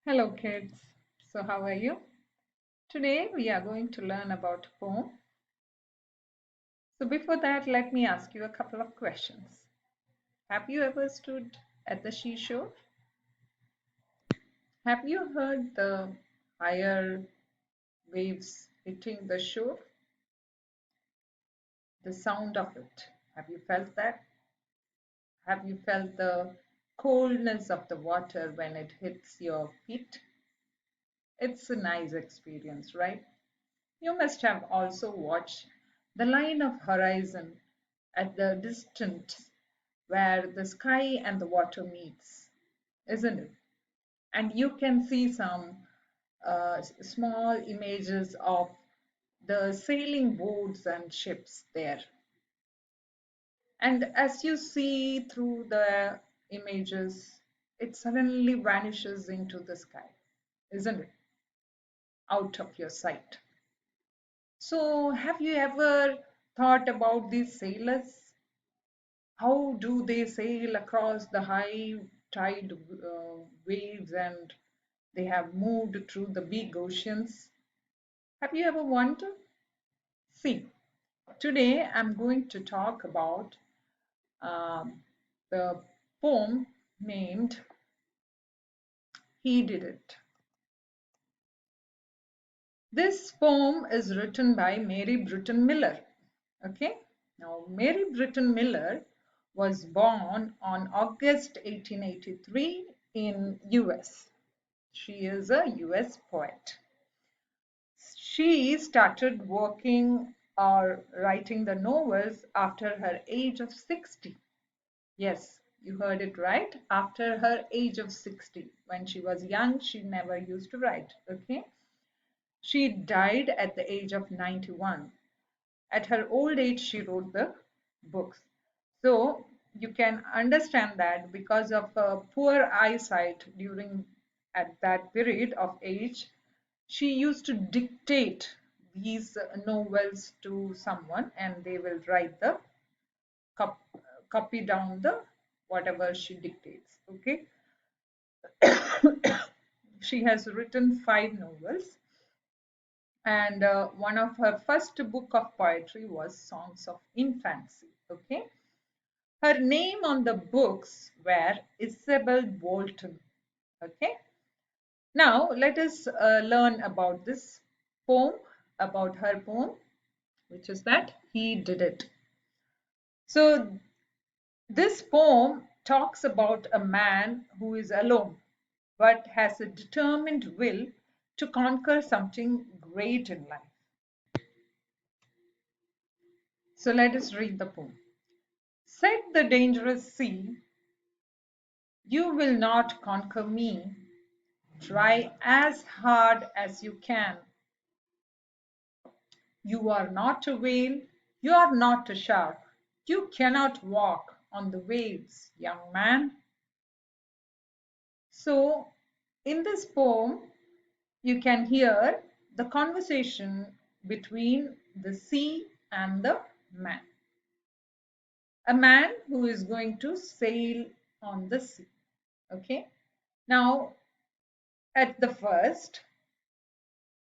Hello, kids. So, how are you? Today, we are going to learn about a poem. So, before that, let me ask you a couple of questions. Have you ever stood at the seashore? Have you heard the higher waves hitting the shore? The sound of it. Have you felt that? Have you felt the coldness of the water when it hits your feet? It's a nice experience, right? You must have also watched the line of horizon at the distance where the sky and the water meets, isn't it? And you can see some small images of the sailing boats and ships there. And as you see through the images, it suddenly vanishes into the sky, isn't it? Out of your sight. So, have you ever thought about these sailors? How do they sail across the high tide waves and they have moved through the big oceans? Have you ever wondered? See, today I'm going to talk about um, the poem named He Did It. This poem is written by Mary Britton Miller. Okay, now Mary Britton Miller was born on August 1883 in US. She is a US poet. She started working or writing the novels after her age of 60. Yes, you heard it right. After her age of 60. When she was young, she never used to write. Okay. She died at the age of 91. At her old age, she wrote the books. So you can understand that because of poor eyesight during at that period of age, she used to dictate these novels to someone and they will write the cop, copy down the whatever she dictates. Okay. She has written 5 novels and one of her first book of poetry was Songs of Infancy. Okay. Her name on the books were Isabel Bolton. Okay. Now let us learn about this poem, about her poem, which is that He Did It. So this poem talks about a man who is alone but has a determined will to conquer something great in life. So let us read the poem. Said the dangerous sea, you will not conquer me. Try as hard as you can. You are not a whale, you are not a shark. You cannot walk on the waves, young man. So, in this poem, you can hear the conversation between the sea and the man. A man who is going to sail on the sea. Okay. Now, at the first,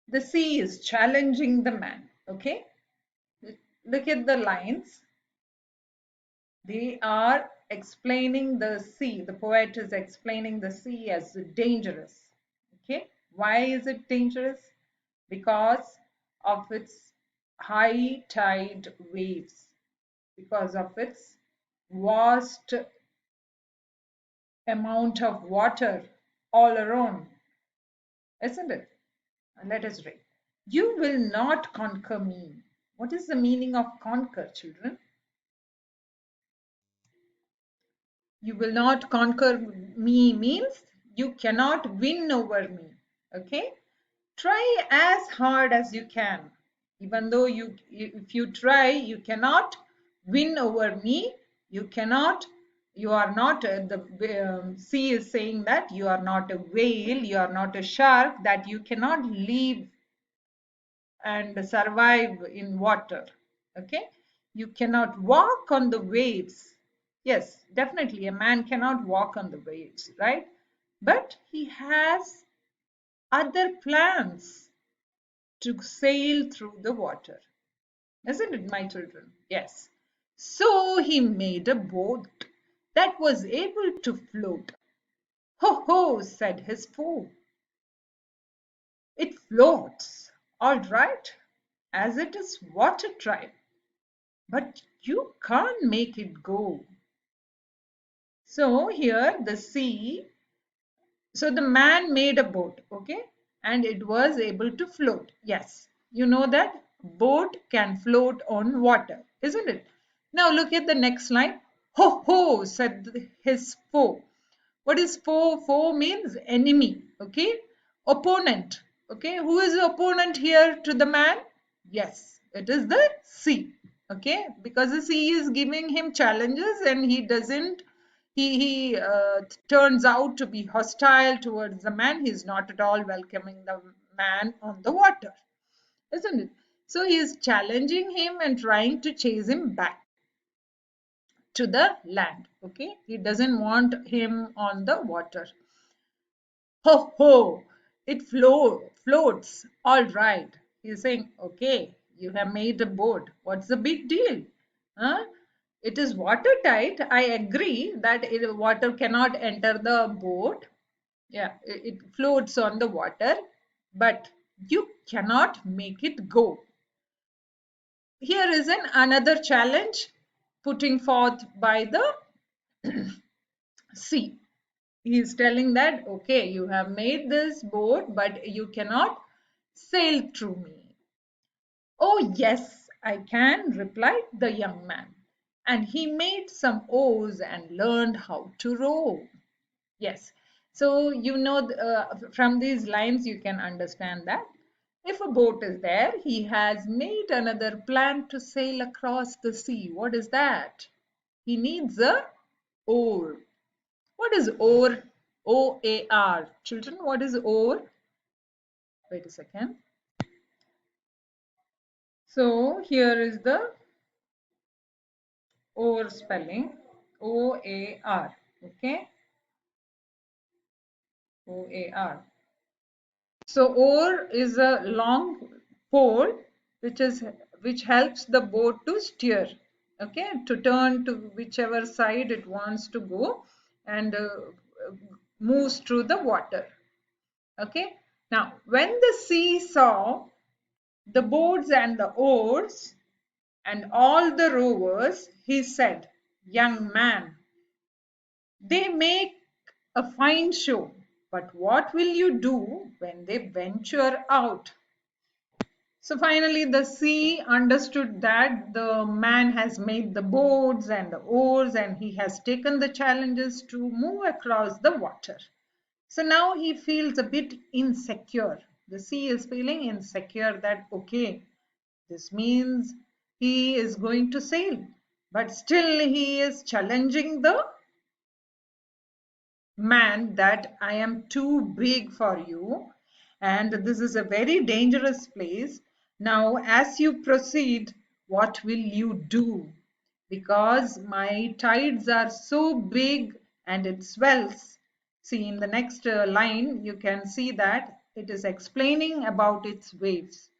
the sea is challenging the man. Okay. Look at the lines. They are explaining the sea. The poet is explaining the sea as dangerous. Okay. Why is it dangerous? Because of its high tide waves, because of its vast amount of water all around, isn't it? Let us read. You will not conquer me. What is the meaning of conquer, children? You will not conquer me means you cannot win over me. Okay? Try as hard as you can. Even though if you try, you cannot win over me. You cannot, you are not, the sea is saying that you are not a whale, you are not a shark, that you cannot live and survive in water. Okay. You cannot walk on the waves. Yes, definitely a man cannot walk on the waves, right? But he has other plans to sail through the water. Isn't it, my children? Yes. So he made a boat that was able to float. Ho ho, said his foe. It floats, all right, as it is watertight, but you can't make it go. So here the sea, so the man made a boat, okay, and it was able to float. Yes, you know that boat can float on water, isn't it? Now look at the next line. Ho ho, said his foe. What is foe? Foe means enemy, okay? Opponent, okay? Who is the opponent here to the man? Yes, it is the sea, okay? Because the sea is giving him challenges and he doesn't, he turns out to be hostile towards the man. He's not at all welcoming the man on the water, isn't it? So he is challenging him and trying to chase him back to the land, okay? He doesn't want him on the water. Ho ho, it floats. All right. He's saying, okay, you have made a boat. What's the big deal? Huh? It is watertight. I agree that water cannot enter the boat. Yeah, it floats on the water, but you cannot make it go. Here is another challenge putting forth by the sea. He is telling that, okay, you have made this boat, but you cannot sail through me. Oh, yes, I can, replied the young man. And he made some oars and learned how to row. Yes. So, you know, from these lines, you can understand that if a boat is there, he has made another plan to sail across the sea. What is that? He needs a oar. What is oar? O-A-R. Children, what is oar? Wait a second. So here is the oar spelling. O-A-R. Okay. O-A-R. So oar is a long pole which helps the boat to steer. Okay, to turn to whichever side it wants to go and moves through the water. Okay. Now, when the sea saw the boats and the oars and all the rowers, he said, young man, they make a fine show, but what will you do when they venture out? So finally, the sea understood that the man has made the boats and the oars and he has taken the challenges to move across the water. So now he feels a bit insecure. The sea is feeling insecure that, okay, this means he is going to sail, but still he is challenging the man that I am too big for you and this is a very dangerous place. Now, as you proceed, what will you do? Because my tides are so big and it swells. See, in the next line, you can see that it is explaining about its waves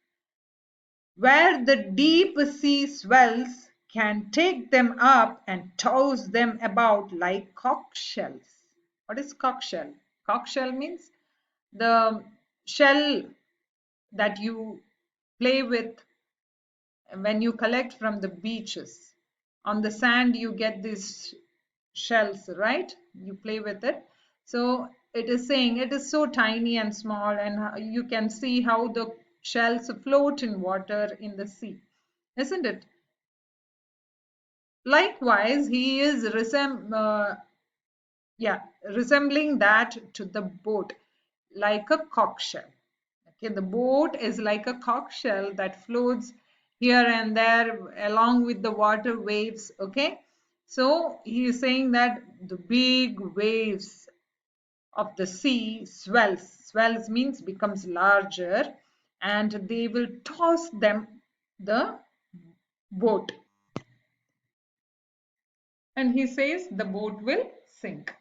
where the deep sea swells can take them up and toss them about like conch shells. What is conch shell? Conch shell means the shell that you play with when you collect from the beaches. On the sand, you get these shells, right? You play with it. So it is saying it is so tiny and small, and you can see how the shells float in water in the sea, isn't it? Likewise, he is resembling that to the boat, like a cockshell. Okay, the boat is like a cockshell that floats here and there along with the water waves. Okay, so he is saying that the big waves of the sea swells. Swells means becomes larger, and they will toss them the boat. And he says the boat will sink.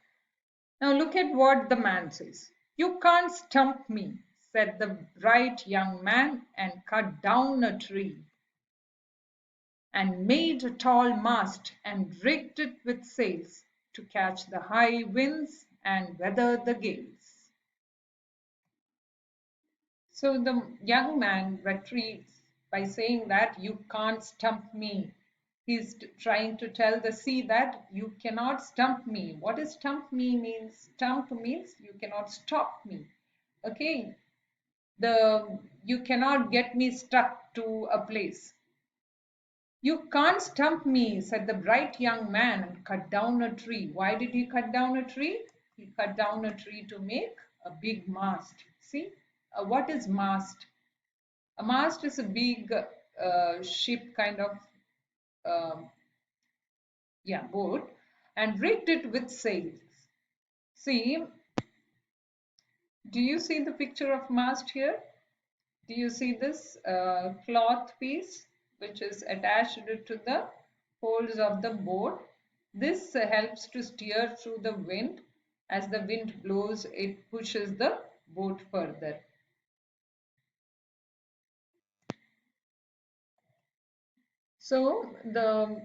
Now look at what the man says. You can't stump me, said the bright young man, and cut down a tree, and made a tall mast, and rigged it with sails to catch the high winds and weather the gales. So the young man retreats by saying that you can't stump me. He's trying to tell the sea that you cannot stump me. What does stump me means? Stump means you cannot stop me. Okay, the you cannot get me stuck to a place. You can't stump me, said the bright young man, and cut down a tree. Why did he cut down a tree? He cut down a tree to make a big mast. See, what is mast? A mast is a big ship kind of um, yeah boat, and rigged it with sails. See, do you see the picture of mast here? Do you see this cloth piece which is attached to the poles of the boat? This helps to steer through the wind. As the wind blows, it pushes the boat further. So the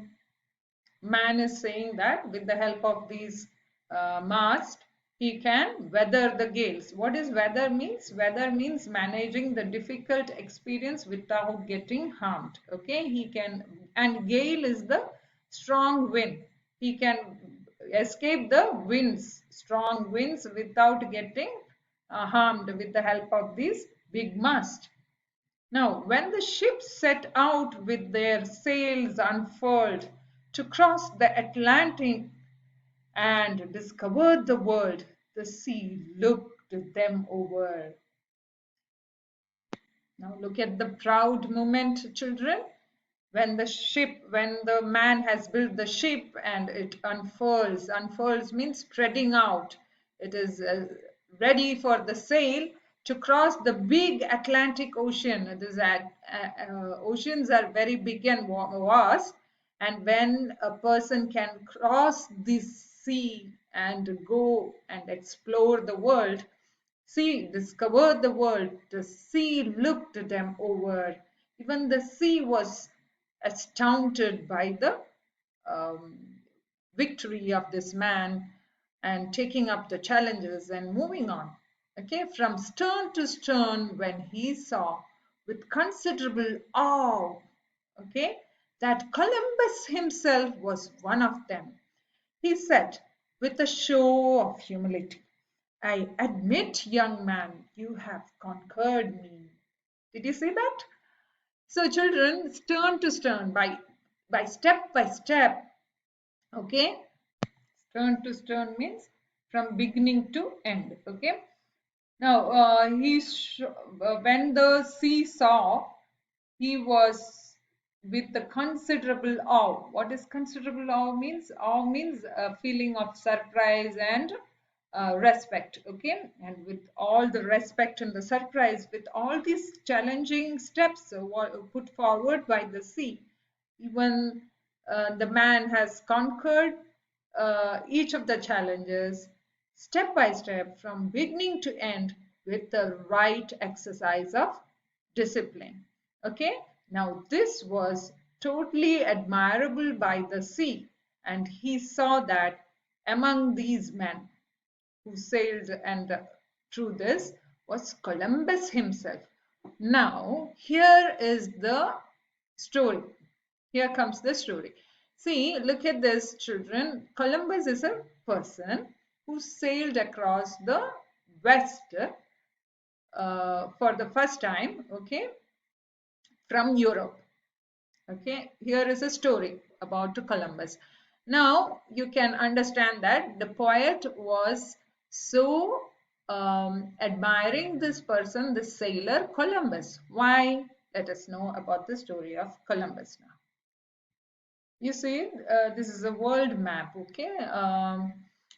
man is saying that with the help of these mast, he can weather the gales. What is weather means? Weather means managing the difficult experience without getting harmed. Okay, he can, and gale is the strong wind. He can escape the winds, strong winds, without getting harmed with the help of these big mast. Now, when the ships set out with their sails unfurled to cross the Atlantic and discovered the world, the sea looked them over. Now, look at the proud moment, children. When the man has built the ship and it unfurls means spreading out. It is ready for the sail to cross the big Atlantic Ocean. It is oceans are very big and vast, and when a person can cross this sea and go and explore the world, sea discovered the world. The sea looked them over. Even the sea was astounded by the um, victory of this man and taking up the challenges and moving on. Okay, from stern to stern, when he saw with considerable awe, okay, that Columbus himself was one of them, he said with a show of humility, I admit, young man, you have conquered me. Did you see that? So, children, stern to stern, by step, okay? Stern to stern means from beginning to end, okay? Now, when the sea saw, he was with the considerable awe. What is considerable awe means? Awe means a feeling of surprise and respect, okay? And with all the respect and the surprise, with all these challenging steps put forward by the sea, even the man has conquered each of the challenges step by step from beginning to end with the right exercise of discipline. Okay, now this was totally admirable by the sea, and he saw that among these men who sailed and through this was Columbus himself. Now, here is the story. Here comes the story. See, look at this, children. Columbus is a person who sailed across the west for the first time, okay, from Europe. Okay, here is a story about Columbus. Now you can understand that the poet was so admiring this person, this sailor Columbus. Why? Let us know about the story of Columbus now. You see, this is a world map, okay?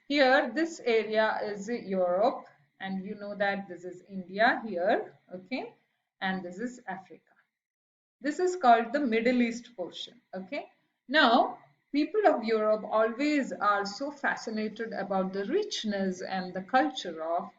Here, this area is Europe, and you know that this is India here, okay? And this is Africa. This is called the Middle East portion, okay? Now, people of Europe always are so fascinated about the richness and the culture of